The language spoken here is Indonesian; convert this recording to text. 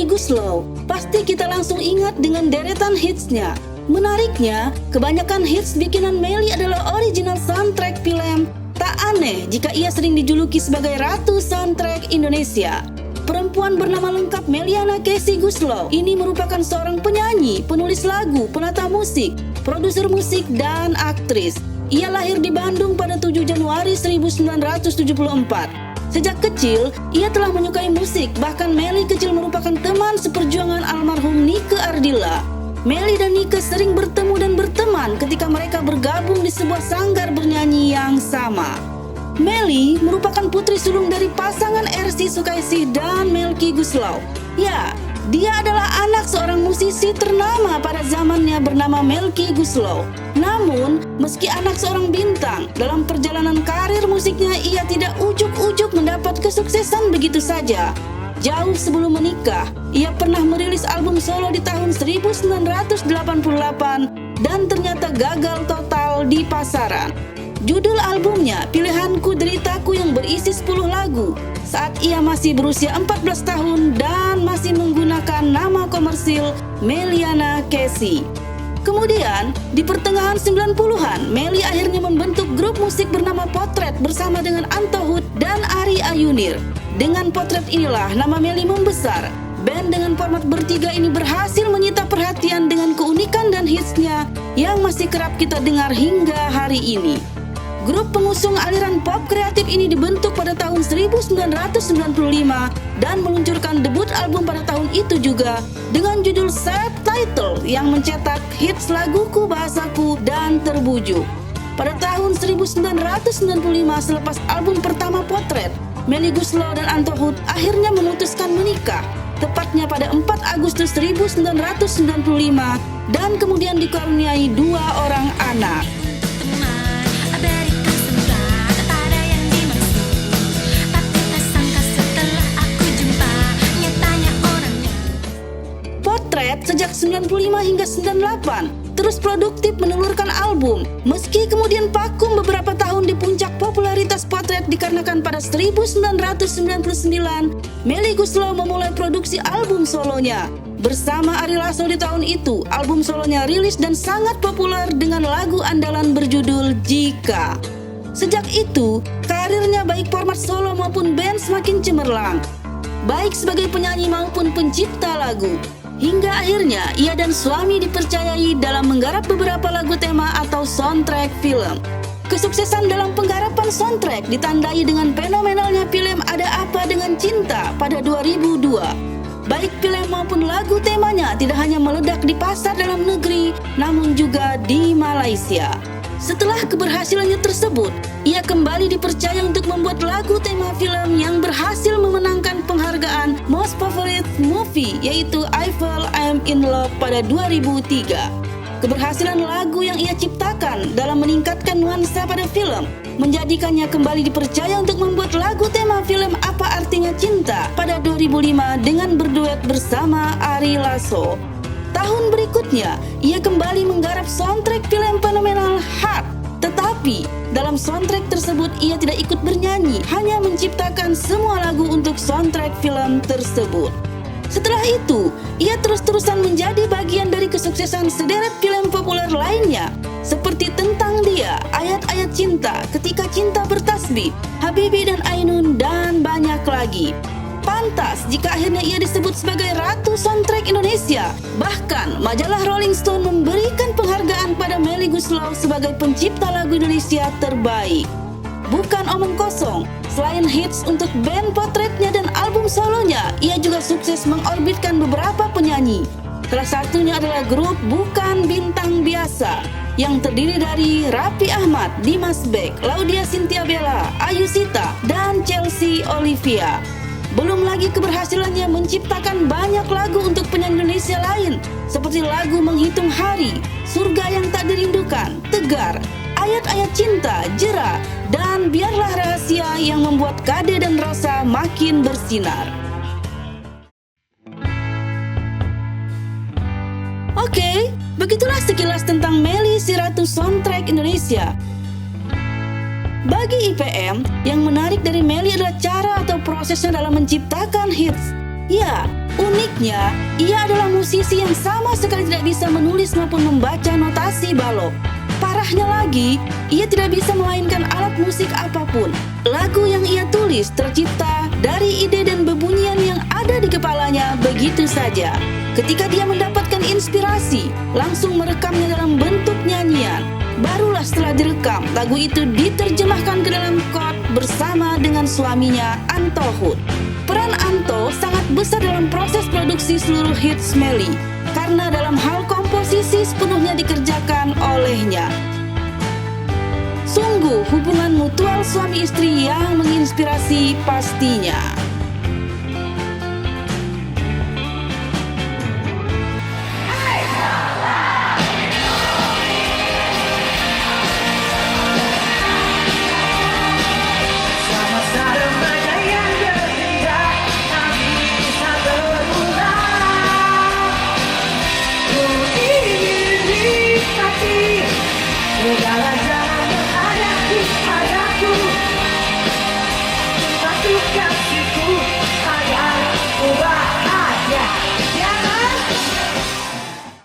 Melly Goeslaw, pasti kita langsung ingat dengan deretan hitsnya. Menariknya, kebanyakan hits bikinan Melly adalah original soundtrack film. Tak aneh jika ia sering dijuluki sebagai Ratu Soundtrack Indonesia. Perempuan bernama lengkap Meliana Casey Goeslaw ini merupakan seorang penyanyi, penulis lagu, penata musik, produser musik, dan aktris. Ia lahir di Bandung pada 7 Januari 1974. Sejak kecil, ia telah menyukai musik, bahkan Melly kecil merupakan teman seperjuangan almarhum Nike Ardilla. Melly dan Nike sering bertemu dan berteman ketika mereka bergabung di sebuah sanggar bernyanyi yang sama. Melly merupakan putri sulung dari pasangan Ersy Sukaisih dan Melky Goeslaw. Ya, dia adalah anak seorang musisi ternama pada zamannya bernama Melky Goeslaw. Namun, meski anak seorang bintang, dalam perjalanan karir musiknya ia tidak ujuk-ujuk mendapat kesuksesan begitu saja. Jauh sebelum menikah, ia pernah merilis album solo di tahun 1988 dan ternyata gagal total di pasaran. Judul albumnya Pilihanku Deritaku yang berisi 10 lagu saat ia masih berusia 14 tahun dan masih menggunakan nama komersil Meliana Casey. Kemudian, di pertengahan 90-an, Melly akhirnya membentuk grup musik bernama Potret bersama dengan Anto Hood dan Ari Ayunir. Dengan Potret inilah nama Melly membesar. Band dengan format bertiga ini berhasil menyita perhatian dengan keunikan dan hitsnya yang masih kerap kita dengar hingga hari ini. Grup pengusung aliran pop kreatif ini dibentuk pada tahun 1995 dan meluncurkan debut album pada tahun itu juga dengan judul Subtitle yang mencetak hits Laguku Bahasaku dan Terbujuk. Pada tahun 1995 selepas album pertama Potret, Melly Goeslaw dan Anto Hood akhirnya memutuskan menikah, tepatnya pada 4 Agustus 1995 dan kemudian dikaruniai 2 orang anak. Sejak 95 hingga 98 terus produktif menelurkan album, meski kemudian vakum beberapa tahun di puncak popularitas Potret dikarenakan pada 1999 Melly Goeslaw memulai produksi album solonya. Bersama Ari Lasso di tahun itu, album solonya rilis dan sangat populer dengan lagu andalan berjudul Jika. Sejak itu, karirnya baik format solo maupun band semakin cemerlang, baik sebagai penyanyi maupun pencipta lagu. Hingga akhirnya ia dan suami dipercayai dalam menggarap beberapa lagu tema atau soundtrack film. Kesuksesan dalam penggarapan soundtrack ditandai dengan fenomenalnya film Ada Apa Dengan Cinta pada 2002. Baik film maupun lagu temanya tidak hanya meledak di pasar dalam negeri, namun juga di Malaysia. Setelah keberhasilannya tersebut, ia kembali dipercaya untuk membuat lagu tema film yang berhasil memenangkan penghargaan Most Favorite Movie, yaitu I Fall I'm in Love pada 2003. Keberhasilan lagu yang ia ciptakan dalam meningkatkan nuansa pada film menjadikannya kembali dipercaya untuk membuat lagu tema film Apa Artinya Cinta pada 2005 dengan berduet bersama Ari Lasso. Tahun berikutnya, ia kembali menggarap soundtrack film fenomenal Heart. Tetapi, dalam soundtrack tersebut ia tidak ikut bernyanyi, hanya menciptakan semua lagu untuk soundtrack film tersebut. Setelah itu, ia terus-terusan menjadi bagian dari kesuksesan sederet film populer lainnya, seperti Tentang Dia, Ayat-Ayat Cinta, Ketika Cinta Bertasbih, Habibie dan Ainun, dan banyak lagi. Pantas jika akhirnya ia disebut sebagai Ratu Soundtrack Indonesia. Bahkan majalah Rolling Stone memberikan penghargaan pada Melly Goeslaw sebagai pencipta lagu Indonesia terbaik. Bukan omong kosong, selain hits untuk band Potretnya dan album solonya, ia juga sukses mengorbitkan beberapa penyanyi. Salah satunya adalah grup Bukan Bintang Biasa yang terdiri dari Raffi Ahmad, Dimas Beck, Laudia Cynthia Bella, Ayu Sita, dan Chelsea Olivia. Belum lagi keberhasilannya menciptakan banyak lagu untuk penyanyi Indonesia lain, seperti lagu Menghitung Hari, Surga Yang Tak Dirindukan, Tegar, Ayat-Ayat Cinta, Jera, dan Biarlah Rahasia yang membuat Kade dan Rosa makin bersinar. Oke, begitulah sekilas tentang Melly si Ratu Soundtrack Indonesia. Bagi IPM, yang menarik dari Melly adalah cara atau prosesnya dalam menciptakan hits. Ya, Uniknya, ia adalah musisi yang sama sekali tidak bisa menulis maupun membaca notasi balok. Parahnya lagi, ia tidak bisa memainkan alat musik apapun. Lagu yang ia tulis tercipta dari ide dan bebunyian yang ada di kepalanya begitu saja. Ketika dia mendapatkan inspirasi, langsung merekamnya dalam bentuk nyanyian. Barulah setelah direkam, lagu itu diterjemahkan ke dalam chord bersama dengan suaminya, Anto Hood. Peran Anto sangat besar dalam proses produksi seluruh hits Melly, karena dalam hal komposisi sepenuhnya dikerjakan olehnya. Sungguh hubungan mutual suami istri yang menginspirasi pastinya.